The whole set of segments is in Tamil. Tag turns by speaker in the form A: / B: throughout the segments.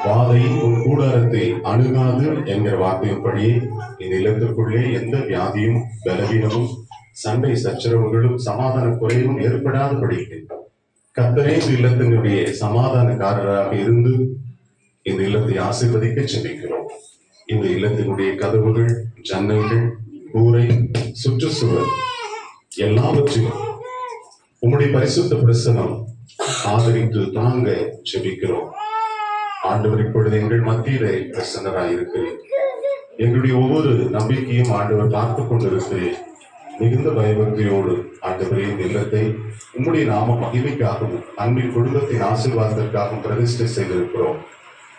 A: வாதை உன் கூடாரத்தை அணுகாது என்கிற வார்த்தையின்படியே இந்த இல்லத்திற்குள்ளே எந்த வியாதியும் பலவீனமும் சண்டை சச்சரவுகளும் சமாதான குறைவும் ஏற்படாதபடிக்கு கர்த்தரே இந்த இல்லத்தினுடைய சமாதானக்காரராக இருந்து இந்த இல்லத்தை ஆசீர்வதிக்க செபிக்கிறோம். இந்த இல்லத்தினுடைய கதவுகள், ஜன்னல்கள், கூரை, சுற்றுச்சுவர் எல்லாவற்றையும் உம்முடைய பரிசுத்த பிரசனம் ஆதரித்து தாங்க செபிக்கிறோம். ஆண்டவர் இப்பொழுது எங்கள் மத்தியிலே பிரசன்னராய் இருக்கிறேன். எங்களுடைய ஒவ்வொரு நம்பிக்கையும் ஆண்டவர் பார்த்து கொண்டிருக்கிறேன். மிகுந்த பயபக்தியோடு ஆண்டவரே இந்த இல்லத்தை உம்முடைய நாம மகிமைக்காகவும் அன்பின் குடும்பத்தின் ஆசீர்வாதத்திற்காகவும் பிரதிஷ்டை செய்திருக்கிறோம்.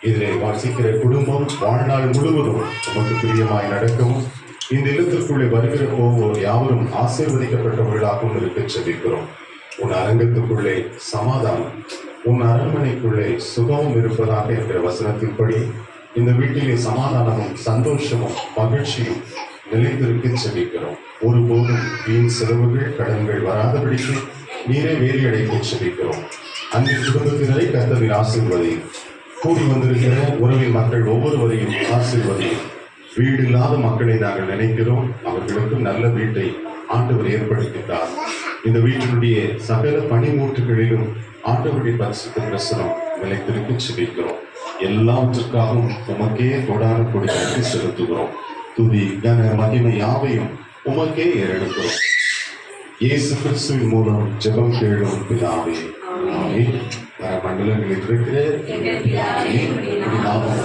A: இதிலே வாசிக்கிற குடும்பம் வாழ்நாள் முழுவதும் உமக்கு பிரியமாய் நடக்கவும் இந்த இல்லத்திற்குள்ளே வருகிற போவோர் யாவரும் ஆசீர்வதிக்கப்பட்டவர்களாகவும் இருக்க செபிக்கிறோம். உன் அரங்கத்துக்குள்ளே சமாதானம், உன் அரண்மனைக்குள்ளே சுகமும் இருப்பதாக என்கிற வசனத்தின்படி இந்த வீட்டிலே சமாதானமும் சந்தோஷமும் மகிழ்ச்சியும் நிலைத்திருக்க செபிக்கிறோம். ஒருபோதும் வீண் செலவுகள், கடன்கள் வராதபடிக்கு நீரே வேலி அடைக்க செபிக்கிறோம். அந்த குடும்பத்தினரை கர்த்தரின் ஆசீர்வதி, கூடி வந்திருக்கிற உறவின் மக்கள் ஒவ்வொருவரையும் ஆசீர்வதி. வீடு இல்லாத மக்களை நாங்கள் நினைக்கிறோம். அவர்களுக்கும் நல்ல வீட்டை ஆண்டவர் ஏற்படுத்திட்டார். இந்த வீட்டினுடைய சகல பணிமூட்டுகளிலும் ஆண்டவருடைய பரிசுத்த பிரசனம் நிலைத்திருக்க செபிக்கிறோம். எல்லாவற்றுக்காகவும் உமக்கே கொடான கொடி நன்றி செலுத்துகிறோம். துதி கன மகிமை யாவையும் உமக்கே ஏறெடுக்கிறோம். இயேசு கிறிஸ்துவின் மூலம் ஜெபம் கேளும் பிதாவே, ஆமென். மண்டலங்களில் இருக்கிற நாமம்